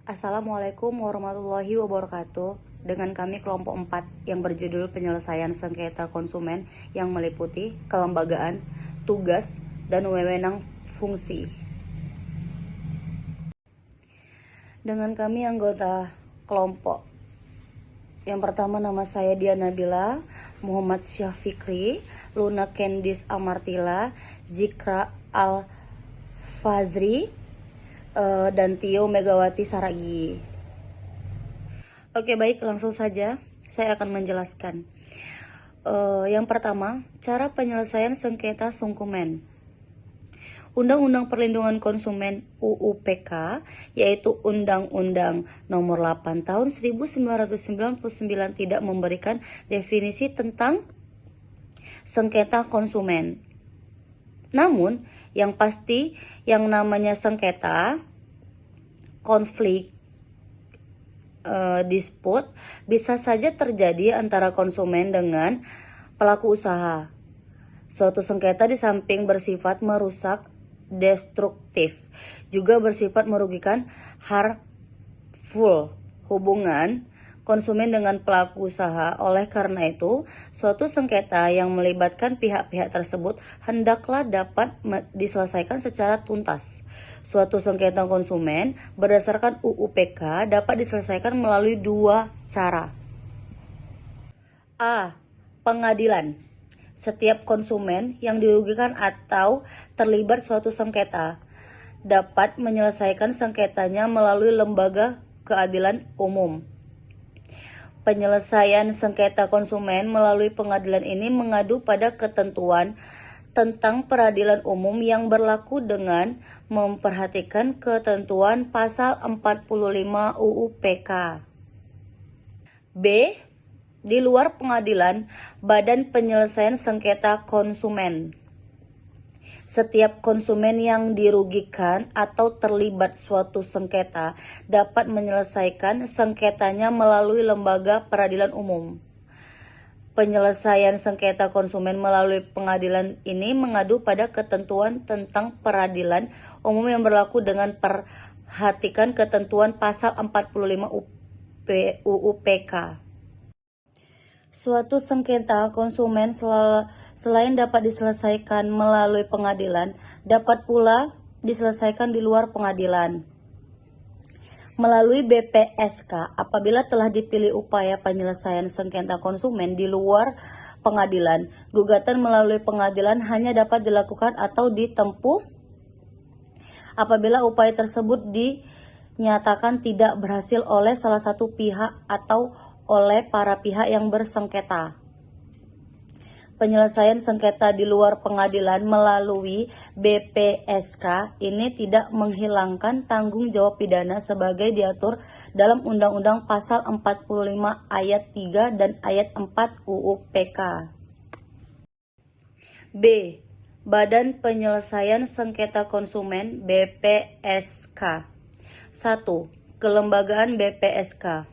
Assalamualaikum warahmatullahi wabarakatuh. Dengan kami kelompok 4 yang berjudul penyelesaian sengketa konsumen yang meliputi kelembagaan, tugas, dan wewenang fungsi. Dengan kami anggota kelompok. Yang pertama nama saya Diana Nabila, Muhammad Syafikri, Luna Kendis Amartila, Zikra Al-Fazri, dan Tio Megawati Saragi. Oke, baik, langsung saja saya akan menjelaskan. Yang pertama, cara penyelesaian sengketa konsumen. Undang-Undang Perlindungan Konsumen UUPK, yaitu Undang-Undang Nomor 8 Tahun 1999 tidak memberikan definisi tentang sengketa konsumen. Namun, yang pasti yang namanya sengketa, konflik, dispute bisa saja terjadi antara konsumen dengan pelaku usaha. Suatu sengketa di samping bersifat merusak, destruktif, juga bersifat merugikan harmful hubungan konsumen dengan pelaku usaha. Oleh karena itu, suatu sengketa yang melibatkan pihak-pihak tersebut hendaklah dapat diselesaikan secara tuntas. Suatu sengketa konsumen berdasarkan UUPK dapat diselesaikan melalui dua cara. A. Pengadilan. Setiap konsumen yang dirugikan atau terlibat suatu sengketa dapat menyelesaikan sengketanya melalui lembaga keadilan umum. Penyelesaian sengketa konsumen melalui pengadilan ini mengadu pada ketentuan tentang peradilan umum yang berlaku dengan memperhatikan ketentuan pasal 45 UUPK. B. Di luar pengadilan, Badan Penyelesaian Sengketa Konsumen. Setiap konsumen yang dirugikan atau terlibat suatu sengketa dapat menyelesaikan sengketanya melalui lembaga peradilan umum. Penyelesaian sengketa konsumen melalui pengadilan ini mengadu pada ketentuan tentang peradilan umum yang berlaku dengan perhatikan ketentuan pasal 45 UUPK. Suatu sengketa konsumen selain dapat diselesaikan melalui pengadilan, dapat pula diselesaikan di luar pengadilan. Melalui BPSK, apabila telah dipilih upaya penyelesaian sengketa konsumen di luar pengadilan, gugatan melalui pengadilan hanya dapat dilakukan atau ditempuh apabila upaya tersebut dinyatakan tidak berhasil oleh salah satu pihak atau oleh para pihak yang bersengketa. Penyelesaian sengketa di luar pengadilan melalui BPSK ini tidak menghilangkan tanggung jawab pidana sebagai diatur dalam Undang-Undang Pasal 45 Ayat 3 dan Ayat 4 UUPK. B. Badan Penyelesaian Sengketa Konsumen BPSK. 1. Kelembagaan BPSK.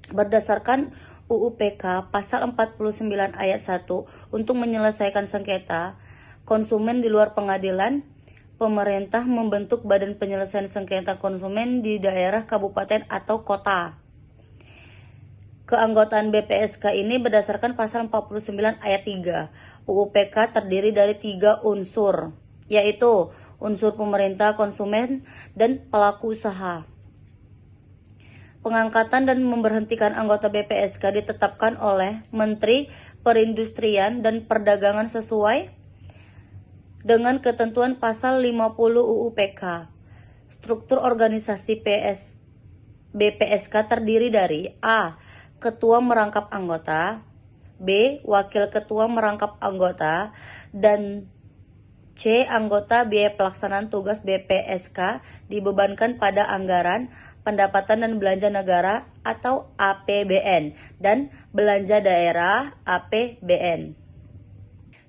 Berdasarkan UUPK Pasal 49 Ayat 1, untuk menyelesaikan sengketa konsumen di luar pengadilan, pemerintah membentuk Badan Penyelesaian Sengketa Konsumen di daerah, kabupaten, atau kota. Keanggotaan BPSK ini berdasarkan Pasal 49 Ayat 3. UUPK terdiri dari 3 unsur, yaitu unsur pemerintah, konsumen, dan pelaku usaha. Pengangkatan dan memberhentikan anggota BPSK ditetapkan oleh Menteri Perindustrian dan Perdagangan sesuai dengan ketentuan pasal 50 UUPK. Struktur organisasi BPSK terdiri dari A. Ketua merangkap anggota, B. Wakil ketua merangkap anggota, dan C. Anggota biaya pelaksanaan tugas BPSK dibebankan pada anggaran pendapatan dan belanja negara atau APBN dan belanja daerah APBN.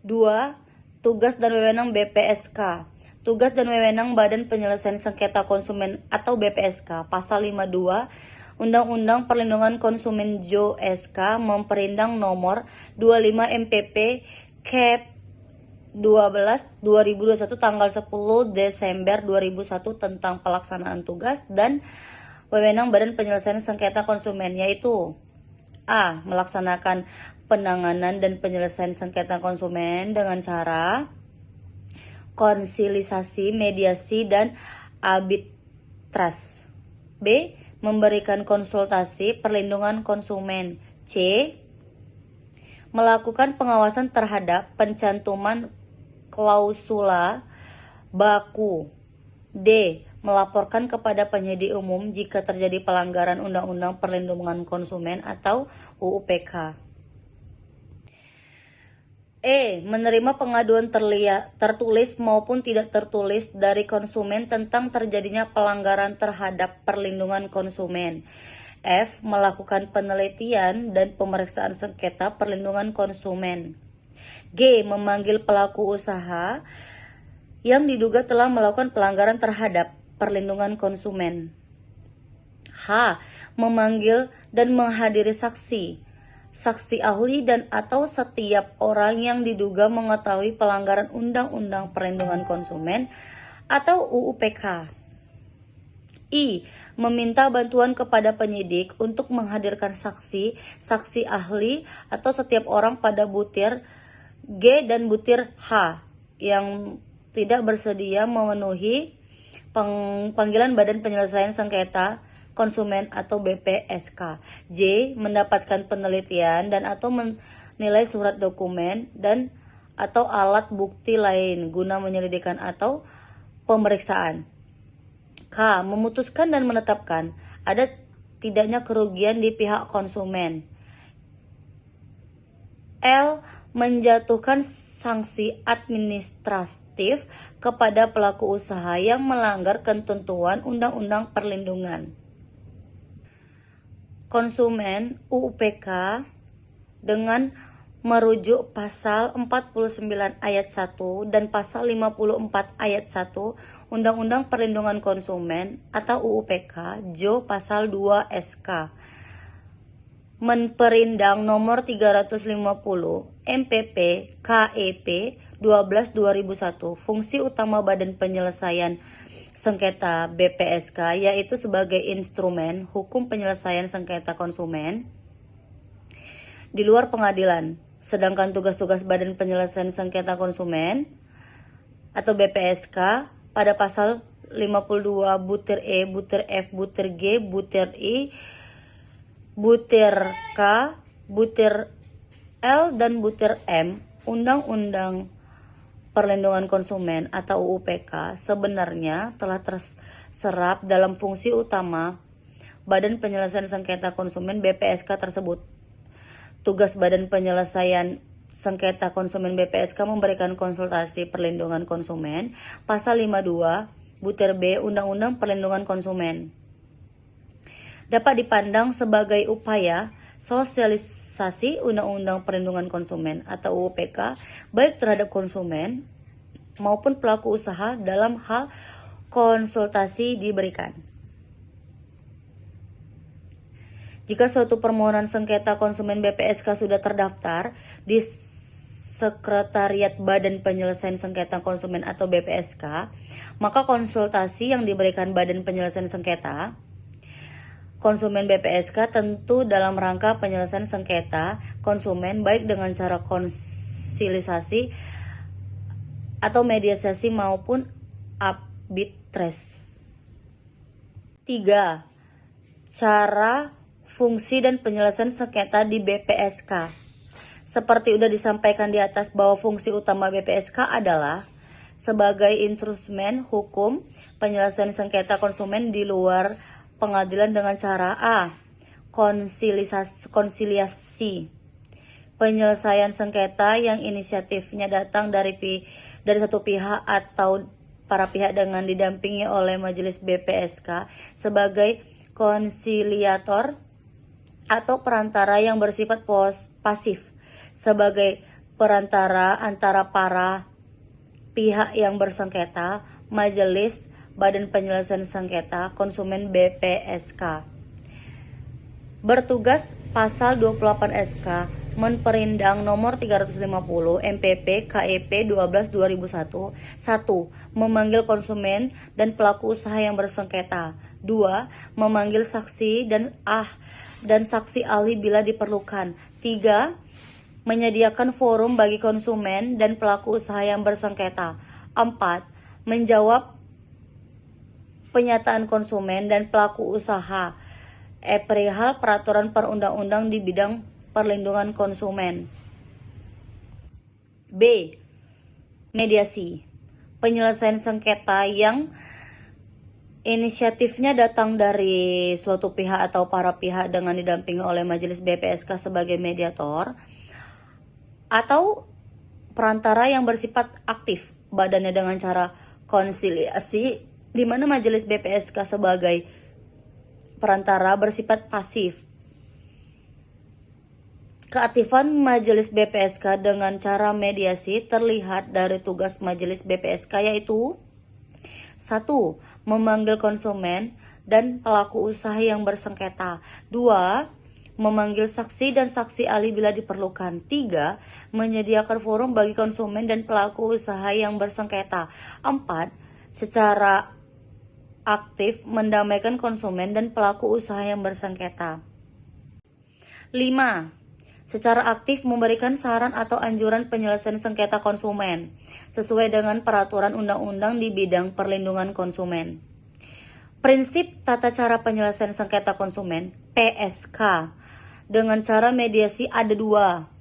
2. Tugas dan wewenang BPSK. Tugas dan wewenang Badan Penyelesaian Sengketa Konsumen atau BPSK. Pasal 52 Undang-Undang Perlindungan Konsumen JOSK Memperindang Nomor 25 MPP Cap 12/2021 tanggal 10 Desember 2001 tentang pelaksanaan tugas dan wewenang Badan Penyelesaian Sengketa Konsumen, yaitu A. Melaksanakan penanganan dan penyelesaian sengketa konsumen dengan cara konsilisasi, mediasi, dan arbitras. B. Memberikan konsultasi perlindungan konsumen. C. Melakukan pengawasan terhadap pencantuman klausula baku. D. Melaporkan kepada penyedia umum jika terjadi pelanggaran Undang-Undang Perlindungan Konsumen atau UU-PK. E. Menerima pengaduan tertulis maupun tidak tertulis dari konsumen tentang terjadinya pelanggaran terhadap perlindungan konsumen. F. Melakukan penelitian dan pemeriksaan sengketa perlindungan konsumen. G. Memanggil pelaku usaha yang diduga telah melakukan pelanggaran terhadap perlindungan konsumen. H. Memanggil dan menghadiri saksi ahli dan atau setiap orang yang diduga mengetahui pelanggaran Undang-Undang Perlindungan Konsumen atau UU-PK. I. Meminta bantuan kepada penyidik untuk menghadirkan saksi ahli atau setiap orang pada butir G dan butir H yang tidak bersedia memenuhi panggilan Badan Penyelesaian Sengketa Konsumen atau BPSK. J. Mendapatkan penelitian dan atau menilai surat dokumen dan atau alat bukti lain guna menyelidikan atau pemeriksaan. K. Memutuskan dan menetapkan ada tidaknya kerugian di pihak konsumen. L. Menjatuhkan sanksi administratif kepada pelaku usaha yang melanggar ketentuan Undang-Undang Perlindungan Konsumen UU-PK dengan merujuk pasal 49 ayat 1 dan pasal 54 ayat 1 Undang-Undang Perlindungan Konsumen atau UU-PK JO pasal 2 SK Menperindang nomor 350 MPP KEP 12/2001 fungsi utama Badan Penyelesaian Sengketa BPSK yaitu sebagai instrumen hukum penyelesaian sengketa konsumen di luar pengadilan. Sedangkan tugas-tugas Badan Penyelesaian Sengketa Konsumen atau BPSK pada pasal 52 butir E, butir F, butir G, butir I, butir K, butir L, dan butir M Undang-Undang Perlindungan Konsumen atau UU-PK sebenarnya telah terserap dalam fungsi utama Badan Penyelesaian Sengketa Konsumen BPSK tersebut. Tugas Badan Penyelesaian Sengketa Konsumen BPSK memberikan konsultasi perlindungan konsumen pasal 52 butir B Undang-Undang Perlindungan Konsumen. Dapat dipandang sebagai upaya sosialisasi Undang-Undang Perlindungan Konsumen atau UU-PK baik terhadap konsumen maupun pelaku usaha dalam hal konsultasi diberikan. Jika suatu permohonan sengketa konsumen BPSK sudah terdaftar di Sekretariat Badan Penyelesaian Sengketa Konsumen atau BPSK, maka konsultasi yang diberikan Badan Penyelesaian Sengketa Konsumen BPSK tentu dalam rangka penyelesaian sengketa konsumen baik dengan cara konsilisasi atau mediasi maupun arbitras. 3. Cara, fungsi, dan penyelesaian sengketa di BPSK. Seperti sudah disampaikan di atas bahwa fungsi utama BPSK adalah sebagai instrumen hukum penyelesaian sengketa konsumen di luar pengadilan dengan cara A. Konsiliasi penyelesaian sengketa yang inisiatifnya datang dari satu pihak atau para pihak dengan didampingi oleh majelis BPSK sebagai konsiliator atau perantara yang bersifat pasif sebagai perantara antara para pihak yang bersengketa, majelis Badan Penyelesaian Sengketa Konsumen BPSK. Bertugas pasal 28 SK Menperindang nomor 350 MPP KEP 12/2001. 1. Memanggil konsumen dan pelaku usaha yang bersengketa. 2. Memanggil saksi dan saksi ahli bila diperlukan. 3. Menyediakan forum bagi konsumen dan pelaku usaha yang bersengketa. 4. Menjawab penyataan konsumen dan pelaku usaha perihal peraturan perundang-undang di bidang perlindungan konsumen. B. Mediasi. Penyelesaian sengketa yang inisiatifnya datang dari suatu pihak atau para pihak dengan didampingi oleh Majelis BPSK sebagai mediator atau perantara yang bersifat aktif, badannya dengan cara konsiliasi, di mana Majelis BPSK sebagai perantara bersifat pasif. Keaktifan Majelis BPSK dengan cara mediasi terlihat dari tugas Majelis BPSK, yaitu 1. Memanggil konsumen dan pelaku usaha yang bersengketa. 2. Memanggil saksi dan saksi ahli bila diperlukan. 3. Menyediakan forum bagi konsumen dan pelaku usaha yang bersengketa. 4. Secara aktif mendamaikan konsumen dan pelaku usaha yang bersengketa. 5. Secara aktif memberikan saran atau anjuran penyelesaian sengketa konsumen sesuai dengan peraturan undang-undang di bidang perlindungan konsumen. Prinsip tata cara penyelesaian sengketa konsumen (PSK) dengan cara mediasi ada 2.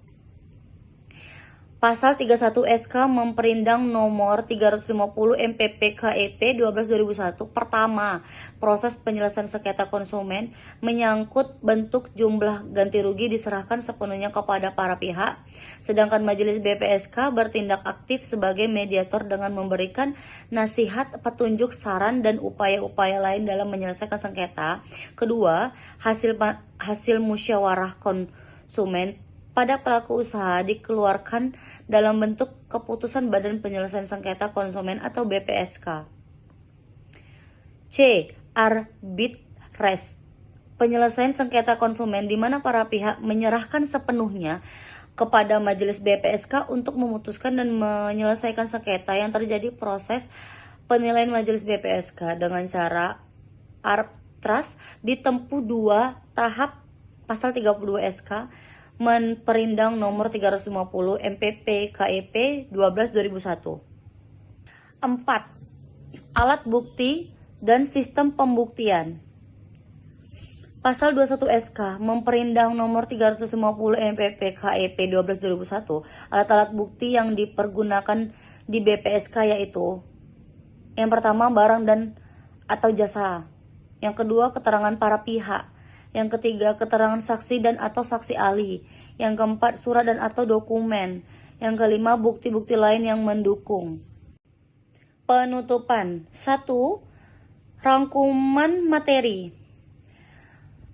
Pasal 31 SK Memperindang nomor 350 MPP KEP 12/2001. Pertama, proses penyelesaian sengketa konsumen menyangkut bentuk jumlah ganti rugi diserahkan sepenuhnya kepada para pihak, sedangkan Majelis BPSK bertindak aktif sebagai mediator dengan memberikan nasihat, petunjuk, saran, dan upaya-upaya lain dalam menyelesaikan sengketa. Kedua, hasil musyawarah konsumen pada pelaku usaha dikeluarkan dalam bentuk keputusan Badan Penyelesaian Sengketa Konsumen atau BPSK. C. Arbitres. Penyelesaian sengketa konsumen di mana para pihak menyerahkan sepenuhnya kepada Majelis BPSK untuk memutuskan dan menyelesaikan sengketa yang terjadi. Proses penilaian Majelis BPSK dengan cara arbitras ditempuh 2 tahap. Pasal 32 SK Memperindang nomor 350 MPP KEP 12/2001. 4. Alat bukti dan sistem pembuktian. Pasal 21 SK Memperindang nomor 350 MPP KEP 12/2001. Alat-alat bukti yang dipergunakan di BPSK yaitu: yang pertama, barang dan atau jasa. Yang kedua, keterangan para pihak. Yang ketiga, keterangan saksi dan atau saksi ahli. Yang keempat, surat dan atau dokumen. Yang kelima, bukti-bukti lain yang mendukung. Penutupan. 1. Rangkuman materi.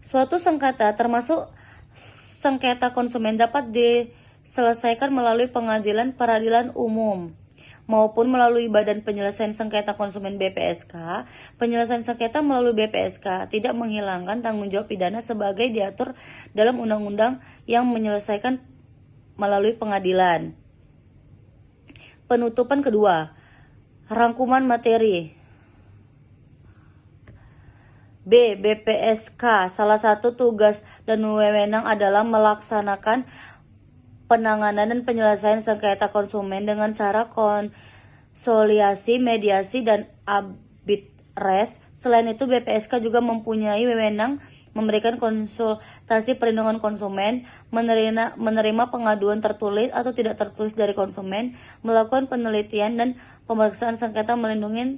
Suatu sengketa termasuk sengketa konsumen dapat diselesaikan melalui pengadilan peradilan umum maupun melalui Badan Penyelesaian Sengketa Konsumen BPSK. Penyelesaian sengketa melalui BPSK tidak menghilangkan tanggung jawab pidana sebagai diatur dalam undang-undang yang menyelesaikan melalui pengadilan. Penutupan kedua. Rangkuman materi. B. BPSK salah satu tugas dan wewenang adalah melaksanakan penanganan dan penyelesaian sengketa konsumen dengan cara konsiliasi, mediasi, dan arbitres. Selain itu, BPSK juga mempunyai wewenang memberikan konsultasi perlindungan konsumen, menerima pengaduan tertulis atau tidak tertulis dari konsumen, melakukan penelitian dan pemeriksaan sengketa melindungi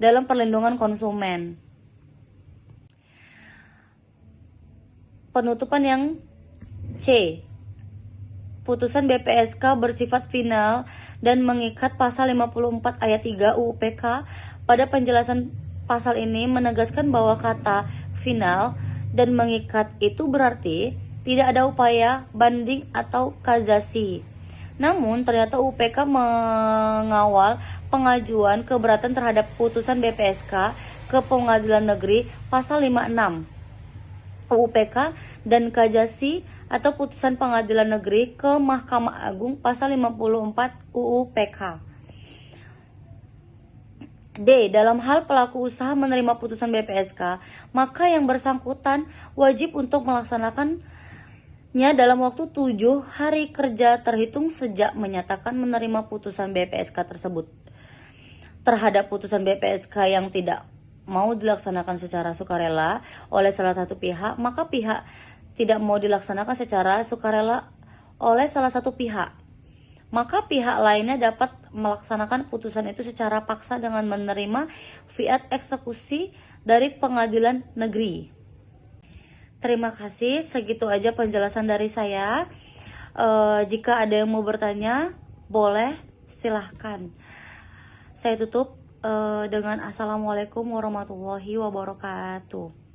dalam perlindungan konsumen. Penutupan yang C. Putusan BPSK bersifat final dan mengikat. Pasal 54 ayat 3 UU PK pada penjelasan pasal ini menegaskan bahwa kata final dan mengikat itu berarti tidak ada upaya banding atau kasasi. Namun ternyata UU PK mengawal pengajuan keberatan terhadap putusan BPSK ke Pengadilan Negeri. Pasal 56 UU PK dan kasasi atau putusan pengadilan negeri ke Mahkamah Agung. Pasal 54 UU PK. D. Dalam hal pelaku usaha menerima putusan BPSK, maka yang bersangkutan wajib untuk melaksanakannya dalam waktu 7 hari kerja terhitung sejak menyatakan menerima putusan BPSK tersebut. Terhadap putusan BPSK yang tidak mau dilaksanakan secara sukarela oleh salah satu pihak, maka pihak tidak mau dilaksanakan secara sukarela oleh salah satu pihak, maka pihak lainnya dapat melaksanakan putusan itu secara paksa dengan menerima fiat eksekusi dari pengadilan negeri. Terima kasih, segitu aja penjelasan dari saya. Jika ada yang mau bertanya, boleh, silahkan. Saya tutup dengan Assalamualaikum warahmatullahi wabarakatuh.